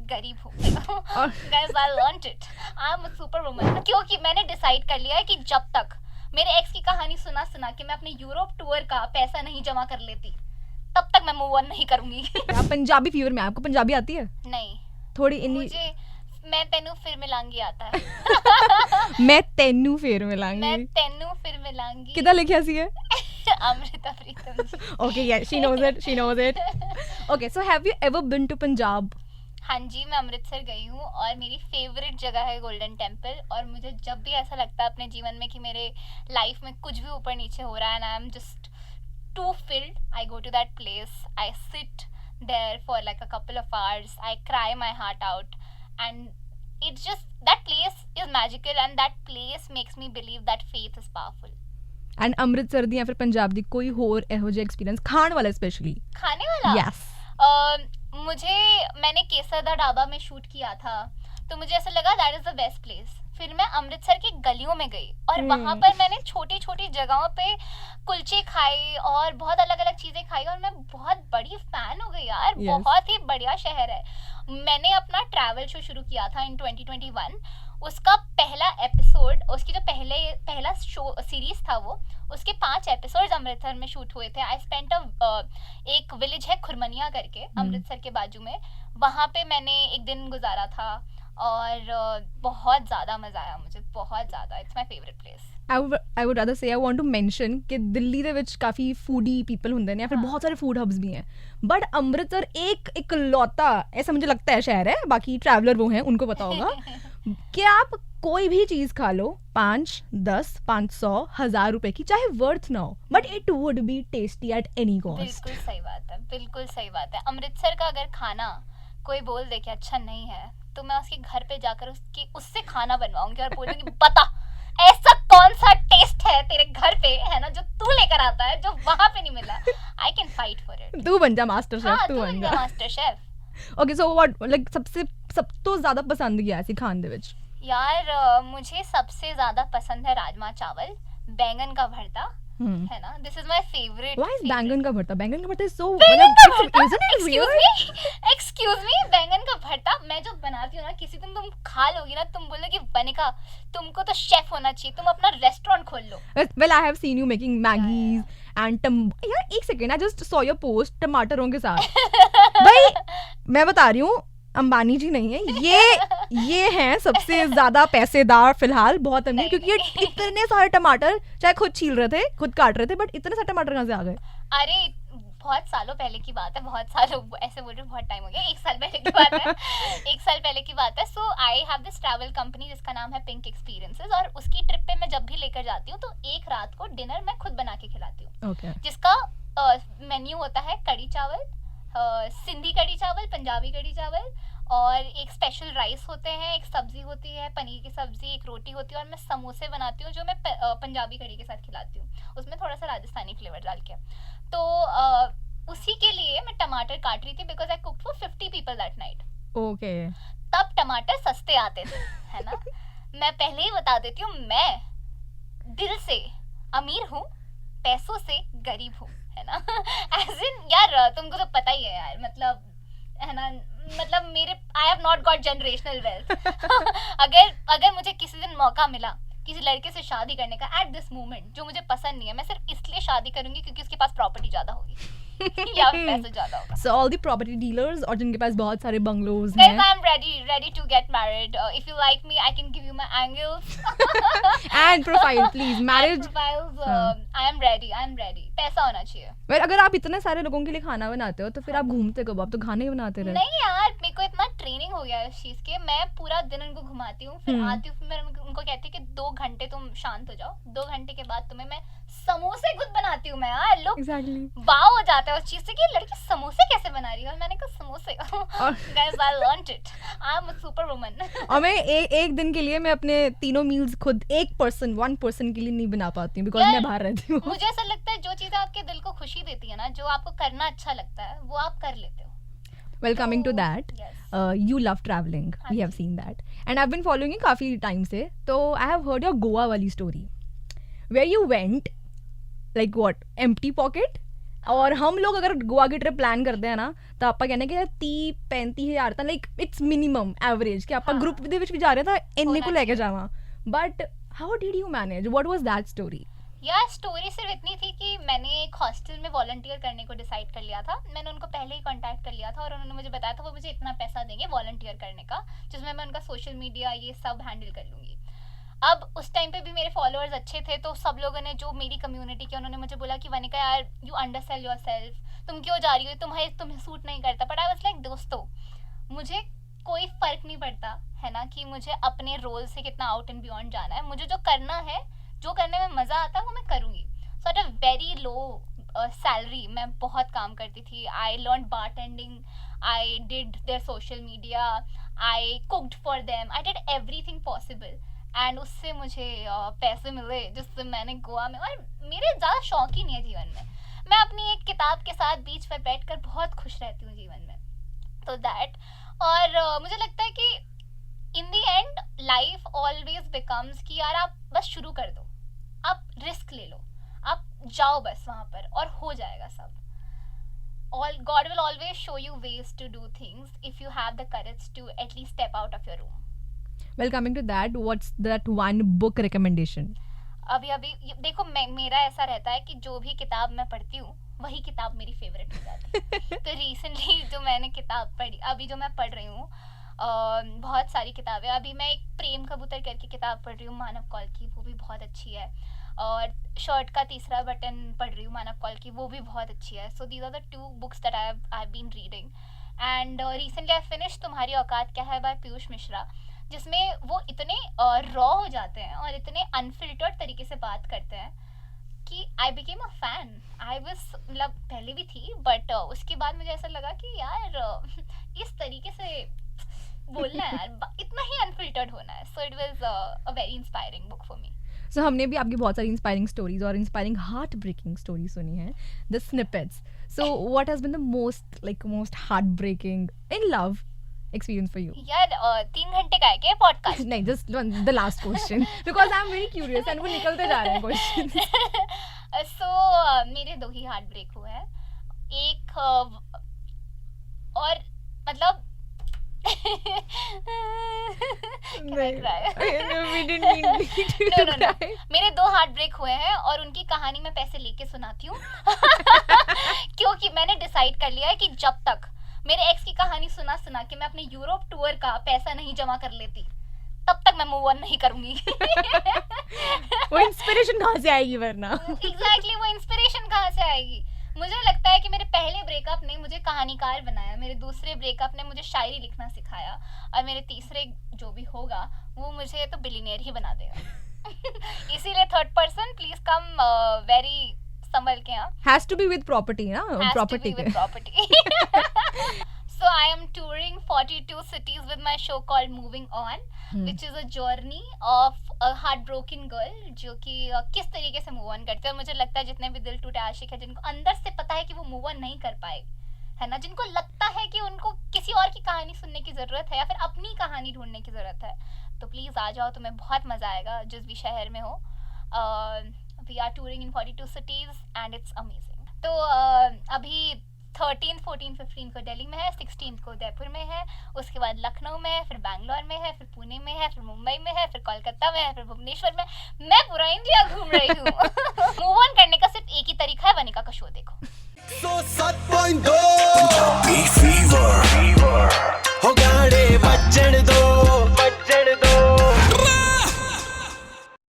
गरीब हूँ. Guys, I learned it. I'm a superwoman. क्योंकि मैंने डिसाइड कर लिया है कि जब तक मेरे एक्स की कहानी सुना के मैं अपने यूरोप टूर का पैसा नहीं जमा कर लेती, तब तक मैं मूव ऑन नहीं करूंगी. आप पंजाबी फीवर में, आपको पंजाबी आती है? नहीं, थोड़ी मुझे मैं तेनू फिर मिलांगी आता है. मैं तेनू फिर मिलांगी. मैं तेनू फिर मिलांगी. कितना लिखा सी है? अमृता प्रीतम जी. Okay, yeah, she knows it. Okay, so have you ever been to Punjab? हाँ जी, मैं अमृतसर गई हूँ और मेरी फेवरेट जगह है गोल्डन टेम्पल. और मुझे जब भी ऐसा लगता है अपने जीवन में कि मेरे लाइफ में कुछ भी ऊपर नीचे हो रहा है and I am just to filled, I go to that place, I sit there for like a couple of hours, I cry my heart out, and it's just, that place is magical and that place makes me believe that faith is powerful. And Amritsar ਦੀ ਜਾਂ ਫਿਰ ਪੰਜਾਬ ਦੀ ਕੋਈ ਹੋਰ ਇਹੋ ਜਿਹਾ experience ਖਾਣ ਵਾਲਾ specially? खाने वाला? Yes. मैंने केसर दा ढाबा में शूट किया था, तो मुझे ऐसा लगा that is the best place. फिर मैं अमृतसर की गलियों में गई और वहां पर मैंने छोटी छोटी जगहों पे कुलचे खाए और बहुत अलग अलग चीजें खाई और मैं बहुत बड़ी फैन हो गई यार. Yes. बहुत ही बढ़िया शहर है. मैंने अपना ट्रैवल शो शुरू किया था इन 2021. उसका पहला एपिसोड, उसकी जो पहला शो सीरीज था वो, उसके 5 एपिसोड्स अमृतसर में शूट हुए थे. आई स्पेंट एक विलेज है खुरमनिया करके अमृतसर के बाजू में, वहाँ पे मैंने एक दिन गुजारा था और बहुत ज़्यादा मज़ा आया मुझे, बहुत ज़्यादा. It's my favourite place. I would rather say I want to mention कि दिल्ली ਦੇ ਵਿੱਚ ਕਾਫੀ फूडी पीपल ਹੁੰਦੇ ਨੇ ਜਾਂ ਫਿਰ बहुत सारे फूड हब्स भी हैं, बट अमृतसर एक इकलौता ऐसा मुझे लगता है शहर है, बाकी ट्रैवलर वो हैं उनको पता होगा कि आप कोई भी चीज खा लो 5, 10, 500, 1000 रुपए की, चाहे वर्थ ना हो, but it would be tasty at any cost. बिल्कुल सही बात है, बिल्कुल सही बात है. अमृतसर का अगर खाना कोई बोल दे कि अच्छा नहीं है, तो मैं उसके घर पे जाकर उससे खाना बनवाऊंगी और बोलूंगी बता ऐसा कौन सा टेस्ट है तेरे घर पे, है ना, जो तू लेकर आता है जो वहां पे नहीं मिला. I can fight for it. तू बन जा मास्टर शेफ. हाँ, तू बन जा master chef. Okay, so what like सब तो ज्यादा पसंद क्या है खाने ਦੇ ਵਿੱਚ? यार मुझे सबसे ज्यादा पसंद है राजमा चावल, बैंगन का भरता, है ना. This is my favourite. Why is बैंगन का भरता? बैंगन का भरता इज सो एक्सक्यूज मी, बैंगन का भरता मैं जो बनाती हूँ ना, किसी दिन तुम खा लोगी ना, तुम बोलोगी बनिका तुमको तो शेफ होना चाहिए, तुम अपना रेस्टोरेंट खोल लो. Well, I have seen you making Maggies and यार एक second, I just saw your post टमाटरों के साथ. भाई मैं बता रही हूँ, अंबानी जी नहीं है ये हैं सबसे ज्यादा पैसेदार फिलहाल, बहुत अमीर, क्योंकि ये इतने सारे टमाटर चाहे खुद छील रहे थे, खुद काट रहे थे, बट इतने सारे टमाटर कहाँ से आ गए? अरे बहुत सालों पहले की बात है, बहुत सालों ऐसे बोल रहे, बहुत टाइम हो गया, 1 साल पहले की बात है. 1 साल पहले की बात है. So I have this travel company जिसका नाम है पिंक एक्सपीरियंसेस, और उसकी ट्रिप पे मैं जब भी लेकर जाती हूँ तो एक रात को डिनर मैं खुद बना के खिलाती हूँ. Okay. जिसका मेन्यू होता है कड़ी चावल, सिंधी कड़ी चावल, पंजाबी कड़ी चावल, और एक स्पेशल राइस होते हैं, एक सब्जी होती है, पनीर की सब्जी, एक रोटी होती है, और मैं समोसे बनाती हूँ जो मैं पंजाबी कड़ी के साथ खिलाती हूँ, उसमें थोड़ा सा राजस्थानी फ्लेवर डाल के. तो उसी के लिए मैं टमाटर काट रही थी, because I cooked for 50 people that night. Okay. तब टमाटर सस्ते आते थे, है ना. मैं पहले ही बता देती हूँ, मैं दिल से अमीर हूँ, पैसों से गरीब हूँ, है ना. एज इन यार तुमको तो पता ही है यार, मतलब है ना, मतलब मेरे I have not got generational wealth. अगर मुझे किसी दिन मौका मिला किसी लड़के से शादी करने का एट दिस मोमेंट, जो मुझे पसंद नहीं है, मैं सिर्फ इसलिए शादी करूंगी क्योंकि उसके पास प्रॉपर्टी ज्यादा होगी या पैसा ज्यादा होगा. So all the property dealers और जिनके पास बहुत सारे बंगलोज Guys, हैं. I'm ready to get married. If you like me, I can give you my angles. And profile please. Marriage. And profiles. I am ready. पैसा होना चाहिए. Well, अगर आप इतने सारे लोगों के लिए खाना बनाते हो तो फिर आप घूमते कब? आप तो खाने ही बनाते रहे. नहीं यार, मेरे को इतना ट्रेनिंग हो गया है इस चीज के, मैं पूरा दिन उनको घुमाती हूँ, फिर आती हूँ, फिर मैं उनको कहती हूँ कि 2 घंटे तुम शांत हो जाओ, 2 घंटे के बाद तुम्हें मैं समोसे खुद बनाती हूँ. मैं यार लोग वाव हो जाता है उस चीज से कि लड़की समोसे कैसे बना रही है, और मैंने कहा समोसे. Guys, I learned it. I'm a superwoman. और मैं एक दिन के लिए मैं अपने तीनों मील्स खुद one person के लिए नहीं बना पाती हूँ, बिकॉज मैं बाहर रहती हूँ. मुझे ऐसा लगता है जो चीजें आपके दिल को खुशी देती है ना, जो आपको करना अच्छा लगता है, वो आप कर लेते हो. Well, coming to that, you love traveling. We have seen that, and I've been following you काफी time से. तो I have heard your Goa वाली story, where you went, like what, empty pocket, और हम लोग अगर गोवा की ट्रिप प्लान करते हैं ना ਤਾਂ ਆਪਾਂ ਕਹਿੰਦੇ ਕਿ 30-35,000 ਤਾਂ ਲਾਈਕ ਇਟਸ ਮਿਨੀਮਮ ਐਵਰੇਜ ਕਿ ਆਪਾਂ ਹਾਂ। ਗਰੁੱਪ ਦੇ ਵਿੱਚ ਵੀ ਜਾ ਰਹੇ ਤਾਂ ਇੰਨੇ ਕੋ ਹੋਣਾ ਲੈ ਕੇ ਜਾਵਾਂ but how did you manage what was that story यार स्टोरी सिर्फ इतनी थी कि मैंने एक हॉस्टल में वॉलंटियर करने को डिसाइड कर लिया था। मैंने उनको पहले ही कांटेक्ट कर लिया था और उन्होंने मुझे बताया था वो मुझे इतना पैसा देंगे वॉलंटियर करने का, जिसमें मैं उनका सोशल मीडिया ये सब हैंडल कर लूँगी। अब उस टाइम पे भी मेरे फॉलोअर्स अच्छे थे, तो सब लोगों ने जो मेरी कम्युनिटी के उन्होंने मुझे बोला कि वनिका यार यू अंडरसेल योरसेल्फ, तुम क्यों जा रही हो, तुम्हें सूट नहीं करता। बट आई वाज लाइक दोस्तों मुझे कोई फर्क नहीं पड़ता है ना कि मुझे अपने रोल से कितना आउट एंड बियॉन्ड जाना है। मुझे जो करना है, जो करने में मज़ा आता है वो मैं करूँगी। So at a very low salary मैं बहुत काम करती थी। I learn bartending, I did their social media, I cooked for them, I did everything possible and उससे मुझे पैसे मिले जिससे मैंने गोवा में, और मेरे ज़्यादा शौक ही नहीं है जीवन में। मैं अपनी एक किताब के साथ बीच पर बैठ कर बहुत खुश रहती हूँ जीवन में। तो दैट, और मुझे लगता है कि इन दी एंड लाइफ ऑलवेज बिकम्स कि यार आप बस शुरू कर दो, आप रिस्क ले लो, आप जाओ बस वहाँ पर और हो जाएगा सब। All God will always show you ways to do things if you have the courage to at least step out of your room. well coming to that what's that one book recommendation अभी देखो मेरा ऐसा रहता है कि जो भी किताब मैं पढ़ती हूँ वही किताब मेरी फेवरेट हो जाती है। तो रिसेंटली जो मैंने किताब पढ़ी, अभी जो मैं पढ़ रही हूँ बहुत सारी किताबें, अभी मैं एक प्रेम कबूतर करके किताब पढ़ रही हूँ मानव कौल की, वो भी बहुत अच्छी है। और शर्ट का तीसरा बटन पढ़ रही हूँ मानव कौल की, वो भी बहुत अच्छी है। So these are the 2 books that I been reading. And recently I finish तुम्हारी औकात क्या है बाय पीयूष मिश्रा, जिसमें वो इतने रॉ हो जाते हैं और इतने अनफिल्टर्ड तरीके से बात करते हैं कि I became a fan. I was, मतलब पहले भी थी बट उसके बाद मुझे ऐसा लगा कि यार इस तरीके से बोलना है यार, इतना ही अनफिल्टर्ड होना है। So it was a very inspiring book for me. So हमने भी आपकी बहुत सारी इंस्पायरिंग स्टोरीज और इंस्पायरिंग हार्ट ब्रेकिंग स्टोरी सुनी है, the snippets. So what has been the most heart breaking in love experience for you यार 3 घंटे का है क्या पॉडकास्ट? नहीं, just the last question because I'm very curious and वो निकलते जा रहे हैं questions। सो मेरे 2 ही हार्ट ब्रेक हुए हैं। एक और मतलब मेरे 2 हार्ट ब्रेक हुए हैं और उनकी कहानी मैं पैसे लेके सुनाती हूँ क्योंकि मैंने डिसाइड कर लिया है कि जब तक मेरे एक्स की कहानी सुना के मैं अपने यूरोप टूर का पैसा नहीं जमा कर लेती तब तक मैं मूव ऑन नहीं करूंगी। वो इंस्पिरेशन कहाँ से आएगी वरना? एग्जैक्टली वो इंस्पिरेशन कहाँ से आएगी? मुझे लगता है कि मेरे पहले ब्रेकअप ने मुझे कहानीकार बनाया, मेरे दूसरे ब्रेकअप ने मुझे शायरी लिखना सिखाया और मेरे तीसरे जो भी होगा वो मुझे तो बिलियनियर ही बना देगा। इसीलिए third person please come very संभल के। Has to be with property ना? Property. So I am touring 42 cities with my show called Moving On, which is a journey of a heartbroken girl जो कि किस तरीके से मूव ऑन करते हैं। और मुझे लगता है जितने भी दिल टूटे आशिक है जिनको अंदर से पता है कि वो मूव ऑन नहीं कर पाए, है ना, जिनको लगता है कि उनको किसी और की कहानी सुनने की ज़रूरत है या फिर अपनी कहानी ढूंढने की ज़रूरत है, तो प्लीज़ आ जाओ, तुम्हें बहुत मज़ा आएगा जिस भी शहर में हो। We are touring in 42 cities and it's amazing. तो अभी 13, 14, 15 को दिल्ली में है, 16 को उदयपुर में है, उसके बाद लखनऊ में है, फिर बैंगलोर में है, फिर पुणे में है, फिर मुंबई में है, फिर कोलकाता में है, फिर भुवनेश्वर में। मैं पूरा इंडिया घूम रही हूँ। मूव ऑन करने का सिर्फ एक ही तरीका है, वनिका का शो देखो। 107.2